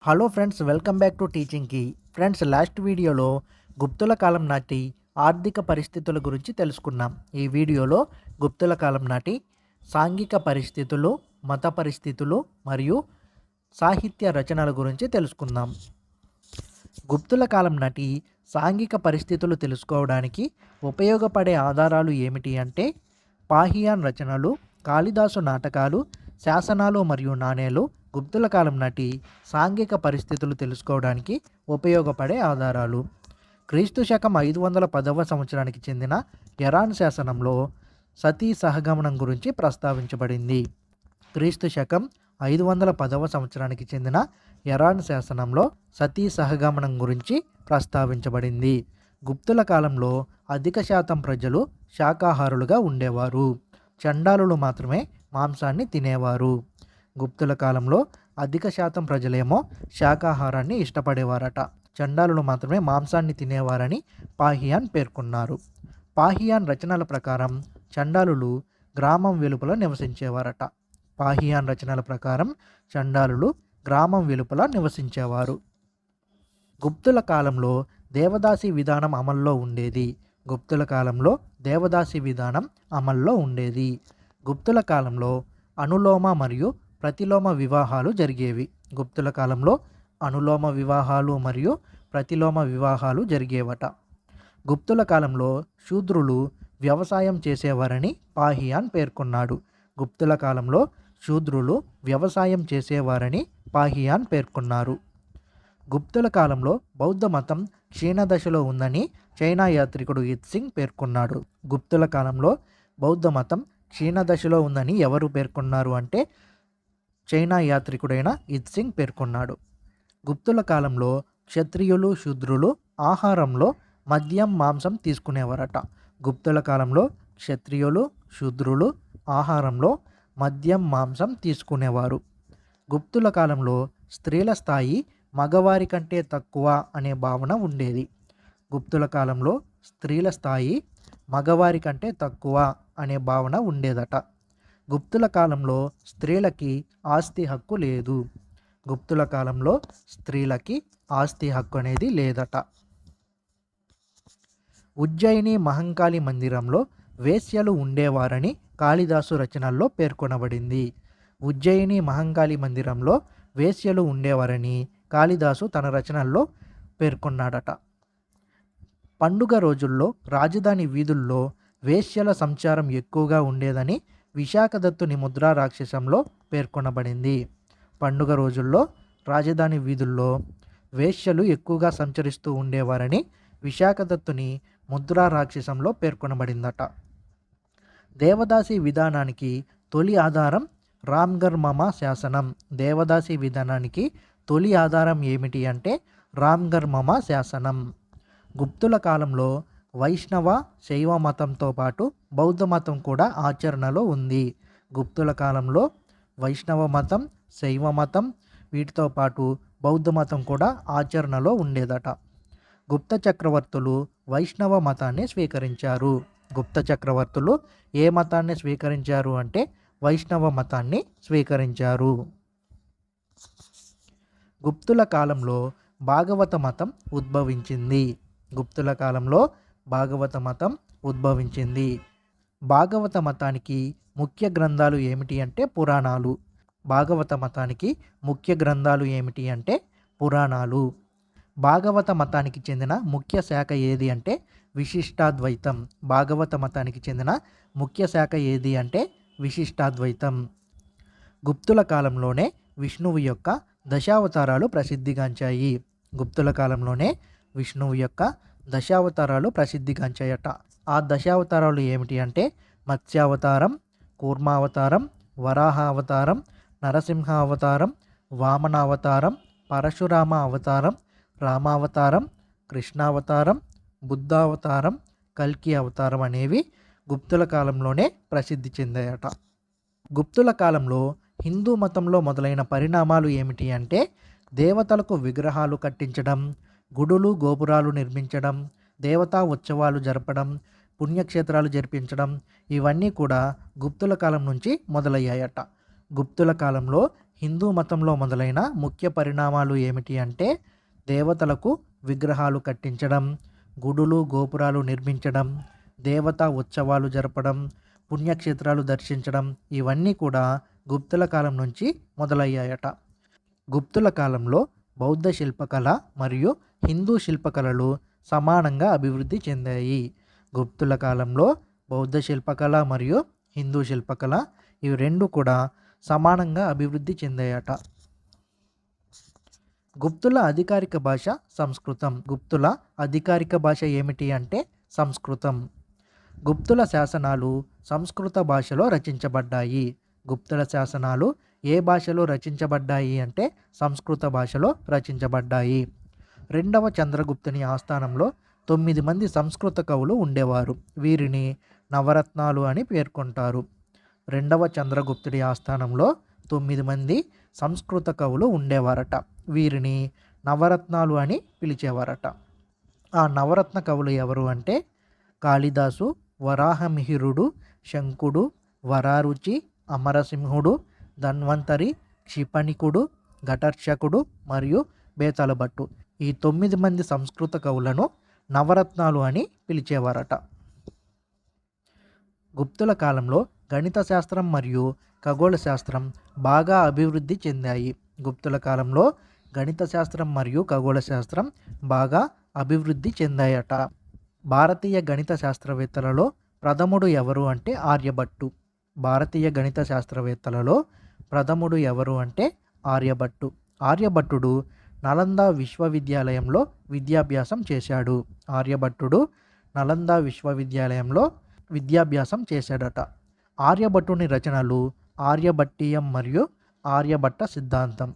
Hello friends, welcome back to టీచింగ్కి. Friends, last వీడియోలో గుప్తుల కాలం నాటి ఆర్థిక పరిస్థితుల గురించి తెలుసుకున్నాం. ఈ వీడియోలో గుప్తుల కాలం నాటి సాంఘిక పరిస్థితులు, మత పరిస్థితులు మరియు సాహిత్య రచనల గురించి తెలుసుకుందాం. గుప్తుల కాలం నాటి సాంఘిక పరిస్థితులు తెలుసుకోవడానికి ఉపయోగపడే ఆధారాలు ఏమిటి అంటే పాహియాన్ రచనలు, కాళిదాసు నాటకాలు, శాసనాలు మరియు నాణేలు గుప్తుల కాలం నాటి సాంఘిక పరిస్థితులు తెలుసుకోవడానికి ఉపయోగపడే ఆధారాలు. క్రీస్తు శకం 510వ సంవత్సరానికి చెందిన ఎరాన్ శాసనంలో సతీ సహగమనం గురించి ప్రస్తావించబడింది. క్రీస్తు శకం 510వ సంవత్సరానికి చెందిన ఎరాన్ శాసనంలో సతీ సహగమనం గురించి ప్రస్తావించబడింది. గుప్తుల కాలంలో అధిక శాతం ప్రజలు శాకాహారులుగా ఉండేవారు. చండాలులు మాత్రమే మాంసాన్ని తినేవారు. గుప్తుల కాలంలో అధిక శాతం ప్రజలేమో శాకాహారాన్ని ఇష్టపడేవారట. చండాలులు మాత్రమే మాంసాన్ని తినేవారని పాహియాన్ పేర్కొన్నారు. పాహియాన్ రచనల ప్రకారం చండాలులు గ్రామం వెలుపల నివసించేవారట. పాహియాన్ రచనల ప్రకారం చండాలులు గ్రామం వెలుపల నివసించేవారు. గుప్తుల కాలంలో దేవదాసి విధానం అమల్లో ఉండేది. గుప్తుల కాలంలో దేవదాసి విధానం అమల్లో ఉండేది. గుప్తుల కాలంలో అనులోమ మరియు ప్రతిలోమ వివాహాలు జరిగేవి. గుప్తుల కాలంలో అనులోమ వివాహాలు మరియు ప్రతిలోమ వివాహాలు జరిగేవట. గుప్తుల కాలంలో శూద్రులు వ్యవసాయం చేసేవారని పాహియాన్ పేర్కొన్నాడు. గుప్తుల కాలంలో శూద్రులు వ్యవసాయం చేసేవారని పాహియాన్ పేర్కొన్నారు. గుప్తుల కాలంలో బౌద్ధ మతం క్షీణదశలో ఉందని చైనా యాత్రికుడు ఇత్సింగ్ పేర్కొన్నాడు. గుప్తుల కాలంలో బౌద్ధ మతం క్షీణదశలో ఉందని ఎవరు పేర్కొన్నారు అంటే చైనా యాత్రికుడైన ఇత్సింగ్ పేర్కొన్నాడు. గుప్తుల కాలంలో క్షత్రియులు, శూద్రులు ఆహారంలో మద్యం, మాంసం తీసుకునేవారట. గుప్తుల కాలంలో క్షత్రియులు, శూద్రులు ఆహారంలో మద్యం, మాంసం తీసుకునేవారు. గుప్తుల కాలంలో స్త్రీల స్థాయి మగవారి కంటే తక్కువ అనే భావన ఉండేది. గుప్తుల కాలంలో స్త్రీల స్థాయి మగవారి కంటే తక్కువ అనే భావన ఉండేదట. గుప్తుల కాలంలో స్త్రీలకి ఆస్తి హక్కు లేదు. గుప్తుల కాలంలో స్త్రీలకి ఆస్తి హక్కు అనేది లేదట. ఉజ్జయిని మహంకాళి మందిరంలో వేశ్యలు ఉండేవారని కాళిదాసు రచనల్లో పేర్కొనబడింది. ఉజ్జయిని మహంకాళి మందిరంలో వేశ్యలు ఉండేవారని కాళిదాసు తన రచనల్లో పేర్కొన్నాడట. పండుగ రోజుల్లో రాజధాని వీధుల్లో వేశ్యల సంచారం ఎక్కువగా ఉండేదని విశాఖదత్తుని ముద్రా రాక్షసంలో పేర్కొనబడింది. పండుగ రోజుల్లో రాజధాని వీధుల్లో వేశ్యలు ఎక్కువగా సంచరిస్తూ ఉండేవారని విశాఖదత్తుని ముద్రా రాక్షసంలో పేర్కొనబడిందట. దేవదాసి విధానానికి తొలి ఆధారం రామ్ఘర్ మమ శాసనం. దేవదాసి విధానానికి తొలి ఆధారం ఏమిటి అంటే రామ్ఘర్ మమ శాసనం. గుప్తుల కాలంలో వైష్ణవ, శైవ మతంతో పాటు బౌద్ధ మతం కూడా ఆచరణలో ఉంది. గుప్తుల కాలంలో వైష్ణవ మతం, శైవ మతం వీటితో పాటు బౌద్ధ మతం కూడా ఆచరణలో ఉండేదట. గుప్త చక్రవర్తులు వైష్ణవ మతాన్ని స్వీకరించారు. గుప్త చక్రవర్తులు ఏ మతాన్ని స్వీకరించారు అంటే వైష్ణవ మతాన్ని స్వీకరించారు. గుప్తుల కాలంలో భాగవత మతం ఉద్భవించింది. గుప్తుల కాలంలో భాగవత మతం ఉద్భవించింది. భాగవత మతానికి ముఖ్య గ్రంథాలు ఏమిటి అంటే పురాణాలు. భాగవత మతానికి ముఖ్య గ్రంథాలు ఏమిటి అంటే పురాణాలు. భాగవత మతానికి చెందిన ముఖ్య శాఖ ఏది అంటే విశిష్టాద్వైతం. భాగవత మతానికి చెందిన ముఖ్య శాఖ ఏది అంటే విశిష్టాద్వైతం. గుప్తుల కాలంలోనే విష్ణువు యొక్క దశావతారాలు ప్రసిద్ధిగాంచాయి. గుప్తుల కాలంలోనే విష్ణువు యొక్క దశావతారాలు ప్రసిద్ధిగాంచాయట. ఆ దశావతారాలు ఏమిటి అంటే మత్స్యావతారం, కూర్మావతారం, వరాహ అవతారం, నరసింహ అవతారం, వామనావతారం, పరశురామ అవతారం, రామావతారం, కృష్ణావతారం, బుద్ధావతారం, కల్కి అవతారం అనేవి గుప్తుల కాలంలోనే ప్రసిద్ధి చెందాయట. గుప్తుల కాలంలో హిందూ మతంలో మొదలైన పరిణామాలు ఏమిటి అంటే దేవతలకు విగ్రహాలు కట్టించడం, గుడులు, గోపురాలు నిర్మించడం, దేవతా ఉత్సవాలు జరపడం, పుణ్యక్షేత్రాలు జరిపించడం ఇవన్నీ కూడా గుప్తుల కాలం నుంచి మొదలయ్యాయట. గుప్తుల కాలంలో హిందూ మతంలో మొదలైన ముఖ్య పరిణామాలు ఏమిటి అంటే దేవతలకు విగ్రహాలు కట్టించడం, గుడులు గోపురాలు నిర్మించడం, దేవతా ఉత్సవాలు జరపడం, పుణ్యక్షేత్రాలు దర్శించడం ఇవన్నీ కూడా గుప్తుల కాలం నుంచి మొదలయ్యాయట. గుప్తుల కాలంలో బౌద్ధ శిల్పకళ మరియు హిందూ శిల్పకళలు సమానంగా అభివృద్ధి చెందాయి. గుప్తుల కాలంలో బౌద్ధ శిల్పకళ మరియు హిందూ శిల్పకళ ఇవి రెండు కూడా సమానంగా అభివృద్ధి చెందాయట. గుప్తుల అధికారిక భాష సంస్కృతం. గుప్తుల అధికారిక భాష ఏమిటి అంటే సంస్కృతం. గుప్తుల శాసనాలు సంస్కృత భాషలో రచించబడ్డాయి. గుప్తుల శాసనాలు ఏ భాషలో రచించబడ్డాయి అంటే సంస్కృత భాషలో రచించబడ్డాయి. రెండవ చంద్రగుప్తుని ఆస్థానంలో 9 మంది సంస్కృత కవులు ఉండేవారు. వీరిని నవరత్నాలు అని పేర్కొంటారు. రెండవ చంద్రగుప్తుడి ఆస్థానంలో 9 మంది సంస్కృత కవులు ఉండేవారట. వీరిని నవరత్నాలు అని పిలిచేవారట. ఆ నవరత్న కవులు ఎవరు అంటే కాళిదాసు, వరాహమిహిరుడు, శంకుడు, వరారుచి, అమరసింహుడు, ధన్వంతరి, క్షిపణికుడు, ఘటర్షకుడు మరియు బేతలభట్టు. ఈ 9 మంది సంస్కృత కవులను నవరత్నాలు అని పిలిచేవారట. గుప్తుల కాలంలో గణిత శాస్త్రం మరియు ఖగోళ శాస్త్రం బాగా అభివృద్ధి చెందాయి. గుప్తుల కాలంలో గణిత శాస్త్రం మరియు ఖగోళ శాస్త్రం బాగా అభివృద్ధి చెందాయట. భారతీయ గణిత శాస్త్రవేత్తలలో ప్రథముడు ఎవరు అంటే ఆర్యభట్టు. భారతీయ గణిత శాస్త్రవేత్తలలో ప్రథముడు ఎవరు అంటే ఆర్యభట్టు. ఆర్యభట్టుడు నలంద విశ్వవిద్యాలయంలో విద్యాభ్యాసం చేశాడు. ఆర్యభట్టుడు నలంద విశ్వవిద్యాలయంలో విద్యాభ్యాసం చేశాడట. ఆర్యభట్టుని రచనలు ఆర్యభట్టీయం మరియు ఆర్యభట్ట సిద్ధాంతం.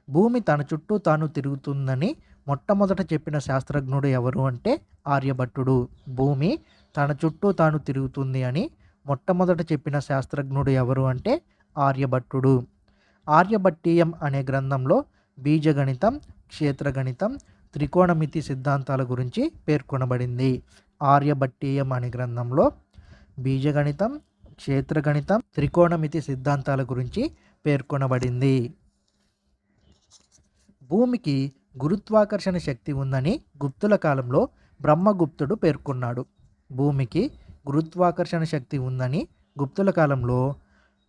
భూమి తన చుట్టూ తాను తిరుగుతుందని మొట్టమొదట చెప్పిన శాస్త్రజ్ఞుడు ఎవరు అంటే ఆర్యభట్టుడు. భూమి తన చుట్టూ తాను తిరుగుతుంది అని మొట్టమొదట చెప్పిన శాస్త్రజ్ఞుడు ఎవరు అంటే ఆర్యభట్టుడు. ఆర్యభట్టీయం అనే గ్రంథంలో బీజగణితం, క్షేత్రగణితం, త్రికోణమితి సిద్ధాంతాల గురించి పేర్కొనబడింది. ఆర్యభట్టీయం అనే గ్రంథంలో బీజగణితం, క్షేత్రగణితం, త్రికోణమితి సిద్ధాంతాల గురించి పేర్కొనబడింది. భూమికి గురుత్వాకర్షణ శక్తి ఉందని గుప్తుల కాలంలో బ్రహ్మగుప్తుడు పేర్కొన్నాడు. భూమికి గురుత్వాకర్షణ శక్తి ఉందని గుప్తుల కాలంలో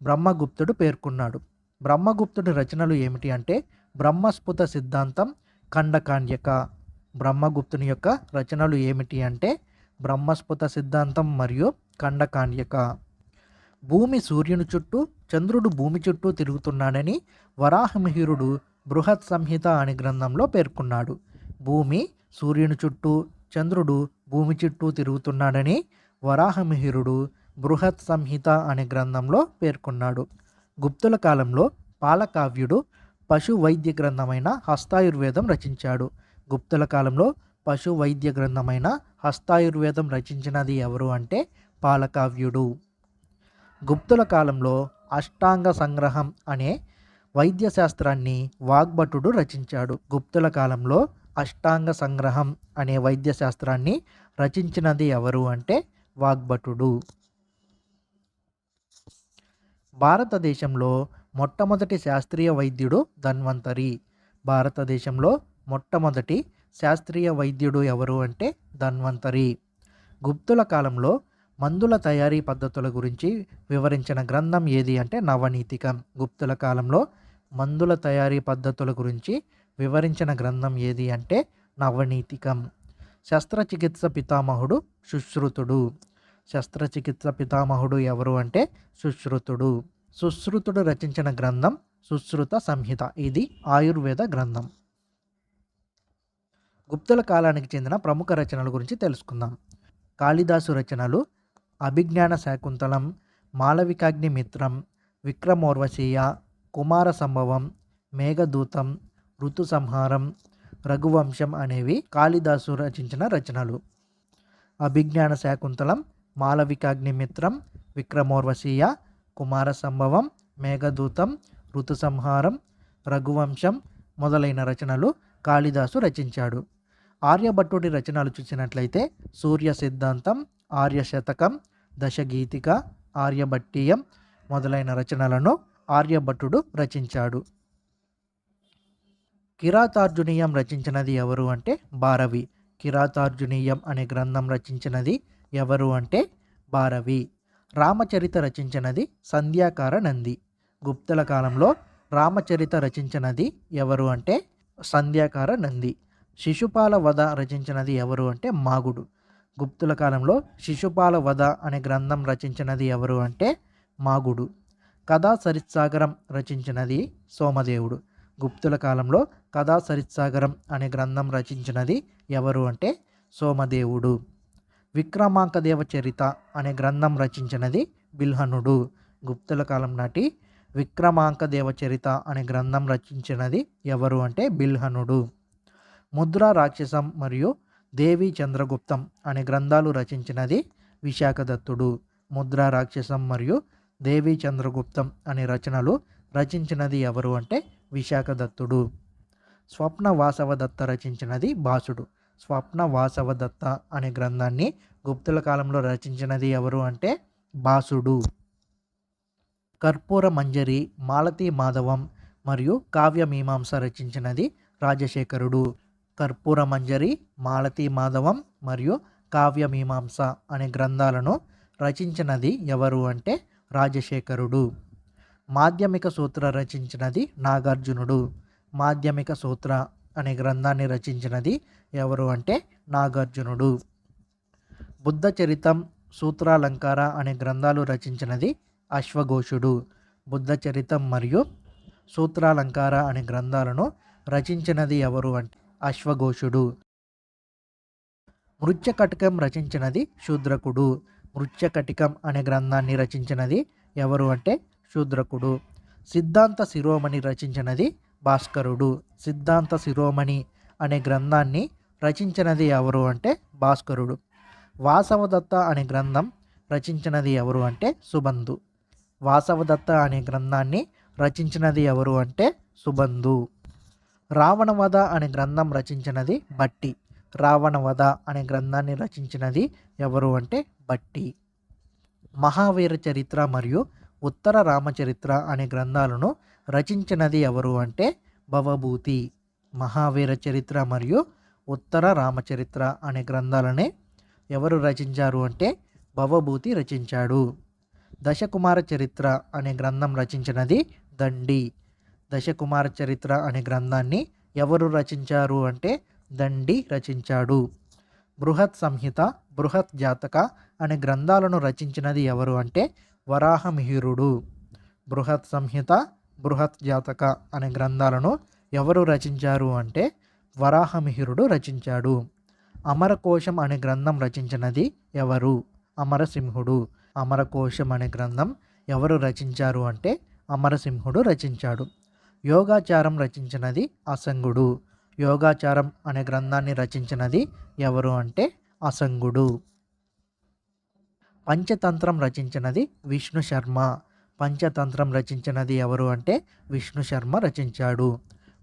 బ్రహ్మగుప్తుడు పేర్కొన్నాడు. బ్రహ్మగుప్తుడి రచనలు ఏమిటి అంటే బ్రహ్మస్ఫుత సిద్ధాంతం, ఖండకాన్యక. బ్రహ్మగుప్తుని యొక్క రచనలు ఏమిటి అంటే బ్రహ్మస్ఫుత సిద్ధాంతం మరియు ఖండకాన్యక. భూమి సూర్యుని చుట్టూ, చంద్రుడు భూమి చుట్టూ తిరుగుతున్నాడని వరాహమిహిరుడు బృహత్ సంహిత అనే గ్రంథంలో పేర్కొన్నాడు. భూమి సూర్యుని చుట్టూ, చంద్రుడు భూమి చుట్టూ తిరుగుతున్నాడని వరాహమిహిరుడు బృహత్ సంహిత అనే గ్రంథంలో పేర్కొన్నాడు. గుప్తుల కాలంలో పాలకావ్యుడు పశు వైద్య గ్రంథమైన హస్తాయుర్వేదం రచించాడు. గుప్తుల కాలంలో పశు వైద్య గ్రంథమైన హస్తాయుర్వేదం రచించినది ఎవరు అంటే పాలకావ్యుడు. గుప్తుల కాలంలో అష్టాంగ సంగ్రహం అనే వైద్య శాస్త్రాన్ని వాగ్భటుడు రచించాడు. గుప్తుల కాలంలో అష్టాంగ సంగ్రహం అనే వైద్య శాస్త్రాన్ని రచించినది ఎవరు అంటే వాగ్భటుడు. భారతదేశంలో మొట్టమొదటి శాస్త్రీయ వైద్యుడు ధన్వంతరి. భారతదేశంలో మొట్టమొదటి శాస్త్రీయ వైద్యుడు ఎవరు అంటే ధన్వంతరి. గుప్తుల కాలంలో మందుల తయారీ పద్ధతుల గురించి వివరించిన గ్రంథం ఏది అంటే నవనీతికం. గుప్తుల కాలంలో మందుల తయారీ పద్ధతుల గురించి వివరించిన గ్రంథం ఏది అంటే నవనీతికం. శస్త్రచికిత్స పితామహుడు సుశ్రుతుడు. శస్త్రచికిత్స పితామహుడు ఎవరు అంటే సుశ్రుతుడు. సుశ్రుతుడు రచించిన గ్రంథం సుశ్రుత సంహిత. ఇది ఆయుర్వేద గ్రంథం. గుప్తుల కాలానికి చెందిన ప్రముఖ రచనల గురించి తెలుసుకుందాం. కాళిదాసు రచనలు అభిజ్ఞాన శాకుంతలం, మాళవికాగ్నిమిత్రం, విక్రమోర్వశీయ, కుమార సంభవం, మేఘదూతం, ఋతు సంహారం, రఘువంశం అనేవి కాళిదాసు రచించిన రచనలు. అభిజ్ఞాన శాకుంతలం, మాళవికాగ్నిమిత్రం, విక్రమోర్వశీయ, కుమార సంభవం, మేఘదూతం, ఋతు సంహారం, రఘువంశం మొదలైన రచనలు కాళిదాసు రచించాడు. ఆర్యభట్టుడి రచనలు చూసినట్లయితే సూర్య సిద్ధాంతం, ఆర్యశతకం, దశగీతిక, ఆర్యభట్టీయం మొదలైన రచనలను ఆర్యభట్టుడు రచించాడు. కిరాతార్జునీయం రచించినది ఎవరు అంటే భారవి. కిరాతార్జునీయం అనే గ్రంథం రచించినది ఎవరు అంటే భారవి. రామచరిత రచించినది సంధ్యాకార నంది. గుప్తుల కాలంలో రామచరిత రచించినది ఎవరు అంటే సంధ్యాకార నంది. శిశుపాల వధ రచించినది ఎవరు అంటే మాగుడు. గుప్తుల కాలంలో శిశుపాల వధ అనే గ్రంథం రచించినది ఎవరు అంటే మాగుడు. కథా సరిత్సాగరం రచించినది సోమదేవుడు. గుప్తుల కాలంలో కథా సరిత్సాగరం అనే గ్రంథం రచించినది ఎవరు అంటే సోమదేవుడు. విక్రమాంకదేవ చరిత అనే గ్రంథం రచించినది బిల్హనుడు. గుప్తుల కాలం నాటి విక్రమాంకదేవ చరిత అనే గ్రంథం రచించినది ఎవరు అంటే బిల్హనుడు. ముద్రా రాక్షసం మరియు దేవి చంద్రగుప్తం అనే గ్రంథాలు రచించినది విశాఖదత్తుడు. ముద్రా రాక్షసం మరియు దేవి చంద్రగుప్తం అనే రచనలు రచించినది ఎవరు అంటే విశాఖదత్తుడు. స్వప్న వాసవదత్త రచించినది భాసుడు. స్వప్న వాసవదత్త అనే గ్రంథాన్ని గుప్తుల కాలంలో రచించినది ఎవరు అంటే భాసుడు. కర్పూర మంజరి, మాలతీ మాధవం మరియు కావ్యమీమాంస రచించినది రాజశేఖరుడు. కర్పూర మంజరి, మాలతీ మాధవం మరియు కావ్యమీమాంస అనే గ్రంథాలను రచించినది ఎవరు అంటే రాజశేఖరుడు. మాధ్యమిక సూత్ర రచించినది నాగార్జునుడు. మాధ్యమిక సూత్ర అనే గ్రంథాన్ని రచించినది ఎవరు అంటే నాగార్జునుడు. బుద్ధ చరితం, సూత్రాలంకార అనే గ్రంథాలు రచించినది అశ్వఘోషుడు. బుద్ధ చరితం మరియు సూత్రాలంకార అనే గ్రంథాలను రచించినది ఎవరు అంటే అశ్వఘోషుడు. మృచ్ఛకటికం రచించినది శూద్రకుడు. మృచ్ఛకటికం అనే గ్రంథాన్ని రచించినది ఎవరు అంటే శూద్రకుడు. సిద్ధాంత శిరోమణి రచించినది భాస్కరుడు. సిద్ధాంత శిరోమణి అనే గ్రంథాన్ని రచించినది ఎవరు అంటే భాస్కరుడు. వాసవదత్త అనే గ్రంథం రచించినది ఎవరు అంటే సుబంధు. వాసవదత్త అనే గ్రంథాన్ని రచించినది ఎవరు అంటే సుబంధు. రావణవధ అనే గ్రంథం రచించినది భట్టి. రావణవధ అనే గ్రంథాన్ని రచించినది ఎవరు అంటే భట్టి. మహావీర చరిత్ర మరియు ఉత్తర రామచరిత్ర అనే గ్రంథాలను రచించినది ఎవరు అంటే భవభూతి. మహావీర చరిత్ర మరియు ఉత్తర రామచరిత్ర అనే గ్రంథాలని ఎవరు రచించారు అంటే భవభూతి రచించాడు. దశకుమార చరిత్ర అనే గ్రంథం రచించినది దండి. దశకుమార చరిత్ర అనే గ్రంథాన్ని ఎవరు రచించారు అంటే దండి రచించాడు. బృహత్ సంహిత, బృహత్ జాతక అనే గ్రంథాలను రచించినది ఎవరు అంటే వరాహమిహిరుడు. బృహత్ సంహిత, బృహత్ జాతక అనే గ్రంథాలను ఎవరు రచించారు అంటే వరాహమిహిరుడు రచించాడు. అమరకోశం అనే గ్రంథం రచించినది ఎవరు? అమరసింహుడు. అమరకోశం అనే గ్రంథం ఎవరు రచించారు అంటే అమరసింహుడు రచించాడు. యోగాచారం రచించినది అసంగుడు. యోగాచారం అనే గ్రంథాన్ని రచించినది ఎవరు అంటే అసంగుడు. పంచతంత్రం రచించినది విష్ణు శర్మ. పంచతంత్రం రచించినది ఎవరు అంటే విష్ణు శర్మ రచించాడు.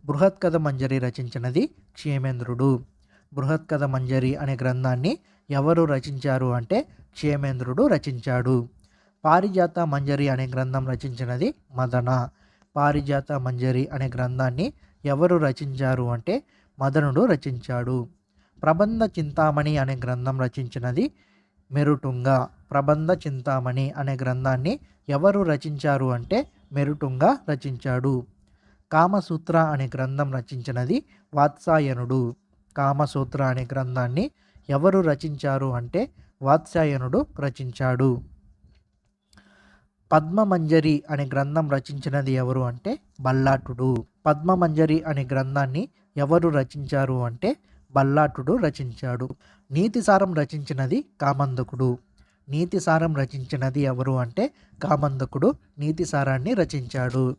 బృహత్కథ మంజరి రచించినది క్షేమేంద్రుడు. బృహత్కథ మంజరి అనే గ్రంథాన్ని ఎవరు రచించారు అంటే క్షేమేంద్రుడు రచించాడు. పారిజాత మంజరి అనే గ్రంథం రచించినది మదన. పారిజాత మంజరి అనే గ్రంథాన్ని ఎవరు రచించారు అంటే మదనుడు రచించాడు. ప్రబంధ చింతామణి అనే గ్రంథం రచించినది మెరుటుంగ. ప్రబంధ చింతామణి అనే గ్రంథాన్ని ఎవరు రచించారు అంటే మెరుటుంగ రచించాడు. కామసూత్ర అనే గ్రంథం రచించినది వాత్సాయనుడు. కామసూత్ర అనే గ్రంథాన్ని ఎవరు రచించారు అంటే వాత్సాయనుడు రచించాడు. పద్మమంజరి అనే గ్రంథం రచించినది ఎవరు అంటే బల్లాటుడు. పద్మమంజరి అనే గ్రంథాన్ని ఎవరు రచించారు అంటే బల్లాటుడు రచించాడు. నీతిసారం రచించినది కామందకుడు. నీతిసారం రచించినది ఎవరు అంటే కామందకుడు నీతిసారాన్ని రచించాడు.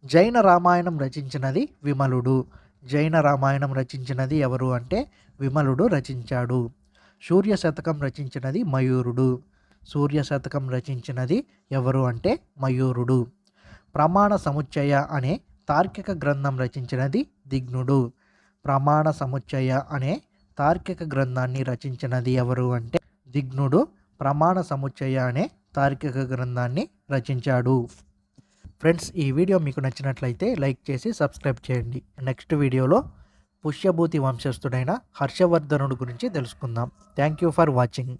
జైన రామాయణం రచించినది విమలుడు. జైన రామాయణం రచించినది ఎవరు అంటే విమలుడు రచించాడు. సూర్య శతకం రచించినది మయూరుడు. సూర్య శతకం రచించినది ఎవరు అంటే మయూరుడు. ప్రమాణ సముచ్చయ అనే తార్కిక గ్రంథం రచించినది దిగ్నుడు. ప్రమాణ సముచ్చయ అనే తార్కిక గ్రంథాన్ని రచించినది ఎవరు అంటే దిగ్నుడు ప్రమాణ సముచ్చయ అనే తార్కిక గ్రంథాన్ని రచించాడు. ఫ్రెండ్స్, ఈ వీడియో మీకు నచ్చినట్లయితే లైక్ చేసి సబ్స్క్రైబ్ చేయండి. నెక్స్ట్ వీడియోలో పుష్యభూతి వంశస్థుడైన హర్షవర్ధనుడు గురించి తెలుసుకుందాం. Thank you for watching.